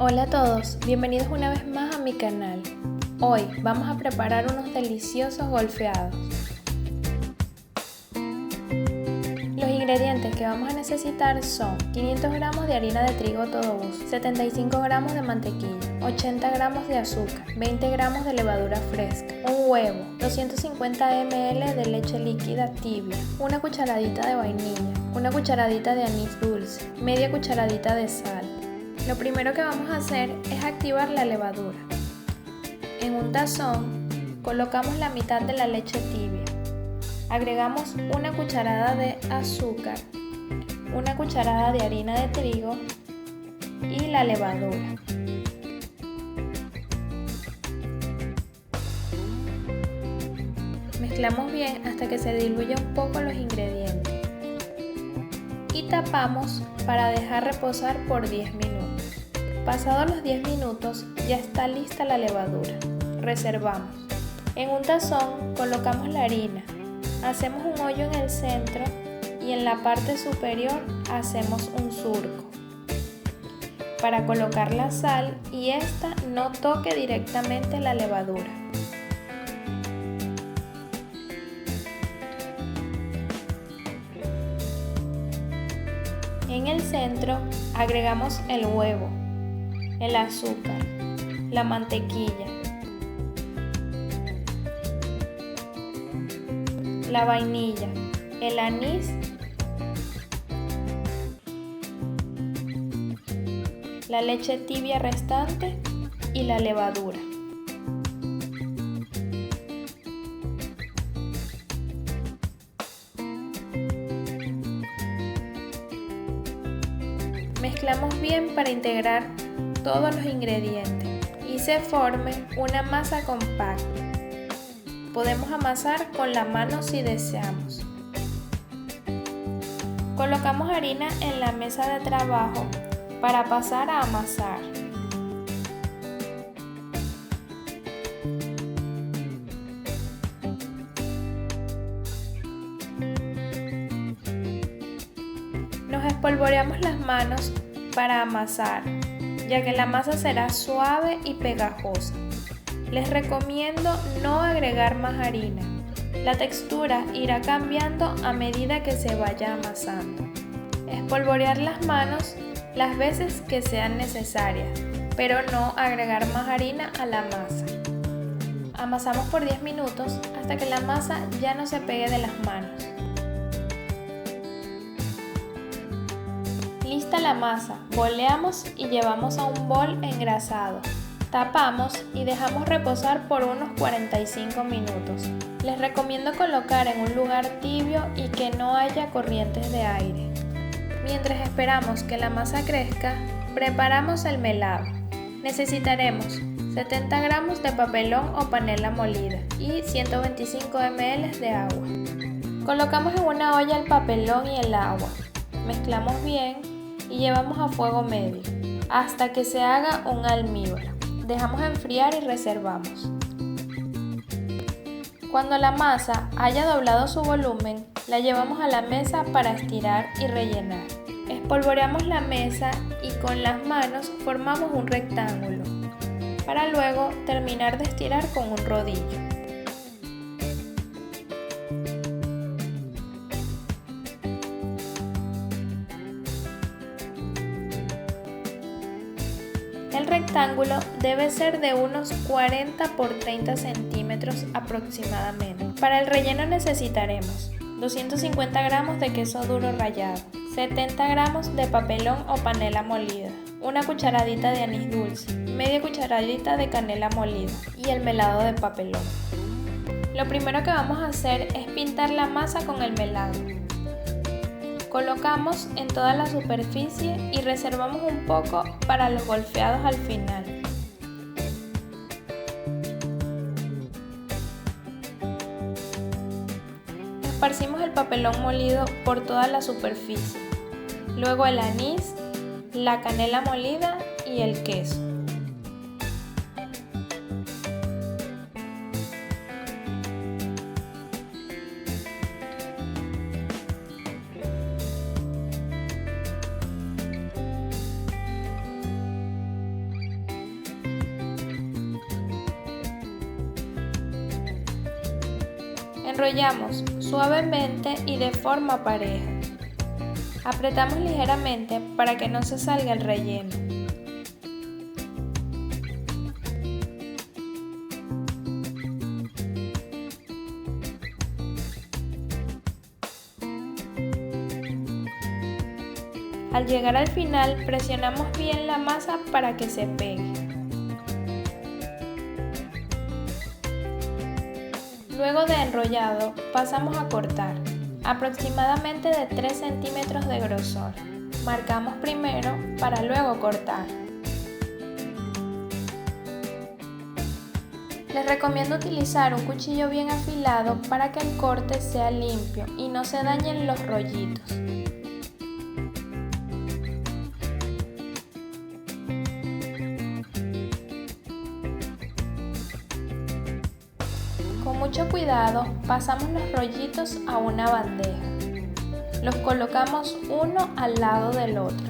Hola a todos, bienvenidos una vez más a mi canal. Hoy vamos a preparar unos deliciosos golfeados. Los ingredientes que vamos a necesitar son 500 gramos de harina de trigo todo uso, 75 gramos de mantequilla, 80 gramos de azúcar, 20 gramos de levadura fresca, un huevo, 250 ml de leche líquida tibia, una cucharadita de vainilla, una cucharadita de anís dulce, media cucharadita de sal. Lo primero que vamos a hacer es activar la levadura. En un tazón colocamos la mitad de la leche tibia. Agregamos una cucharada de azúcar, una cucharada de harina de trigo y la levadura. Mezclamos bien hasta que se diluya un poco los ingredientes. Y tapamos para dejar reposar por 10 minutos. Pasados los 10 minutos ya está lista la levadura. Reservamos. En un tazón colocamos la harina. Hacemos un hoyo en el centro y en la parte superior hacemos un surco para colocar la sal y esta no toque directamente la levadura. En el centro agregamos el huevo, el azúcar, la mantequilla, la vainilla, el anís, la leche tibia restante y la levadura. Mezclamos bien para integrar todos los ingredientes y se forme una masa compacta. Podemos amasar con la mano si deseamos. Colocamos harina en la mesa de trabajo para pasar a amasar. Nos espolvoreamos las manos para amasar, ya que la masa será suave y pegajosa. Les recomiendo no agregar más harina. La textura irá cambiando a medida que se vaya amasando. Espolvorear las manos las veces que sean necesarias, pero no agregar más harina a la masa. Amasamos por 10 minutos hasta que la masa ya no se pegue de las manos. Lista la masa, boleamos y llevamos a un bol engrasado. Tapamos y dejamos reposar por unos 45 minutos. Les recomiendo colocar en un lugar tibio y que no haya corrientes de aire. Mientras esperamos que la masa crezca, preparamos el melado. Necesitaremos 70 gramos de papelón o panela molida y 125 ml de agua. Colocamos en una olla el papelón y el agua. Mezclamos bien y llevamos a fuego medio hasta que se haga un almíbar. Dejamos enfriar y reservamos. Cuando la masa haya doblado su volumen, la llevamos a la mesa para estirar y rellenar. Espolvoreamos la mesa y con las manos formamos un rectángulo, para luego terminar de estirar con un rodillo. El rectángulo debe ser de unos 40 por 30 centímetros aproximadamente. Para el relleno necesitaremos 250 gramos de queso duro rallado, 70 gramos de papelón o panela molida, una cucharadita de anís dulce, media cucharadita de canela molida y el melado de papelón. Lo primero que vamos a hacer es pintar la masa con el melado. Colocamos en toda la superficie y reservamos un poco para los golfeados al final. Esparcimos el papelón molido por toda la superficie, luego el anís, la canela molida y el queso. Enrollamos suavemente y de forma pareja. Apretamos ligeramente para que no se salga el relleno. Al llegar al final, presionamos bien la masa para que se pegue. Luego de enrollado, pasamos a cortar, aproximadamente de 3 centímetros de grosor. Marcamos primero para luego cortar. Les recomiendo utilizar un cuchillo bien afilado para que el corte sea limpio y no se dañen los rollitos. Con mucho cuidado pasamos los rollitos a una bandeja. Los colocamos uno al lado del otro.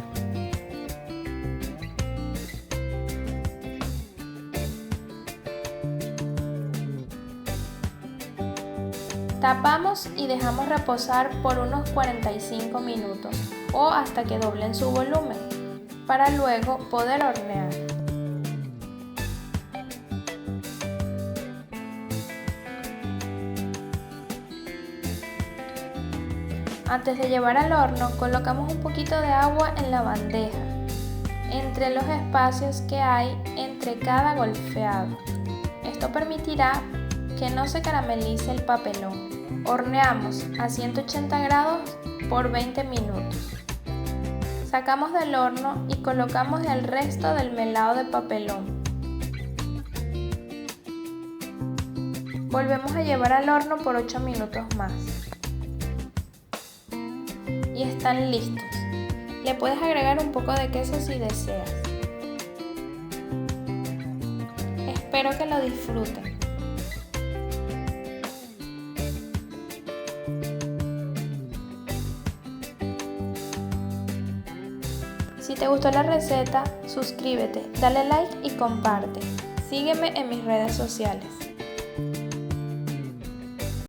Tapamos y dejamos reposar por unos 45 minutos o hasta que doblen su volumen, para luego poder hornear. Antes de llevar al horno, colocamos un poquito de agua en la bandeja, entre los espacios que hay entre cada golfeado. Esto permitirá que no se caramelice el papelón. Horneamos a 180 grados por 20 minutos. Sacamos del horno y colocamos el resto del melado de papelón. Volvemos a llevar al horno por 8 minutos más. Y están listos. Le puedes agregar un poco de queso si deseas. Espero que lo disfruten. Si te gustó la receta, suscríbete, dale like y comparte. Sígueme en mis redes sociales.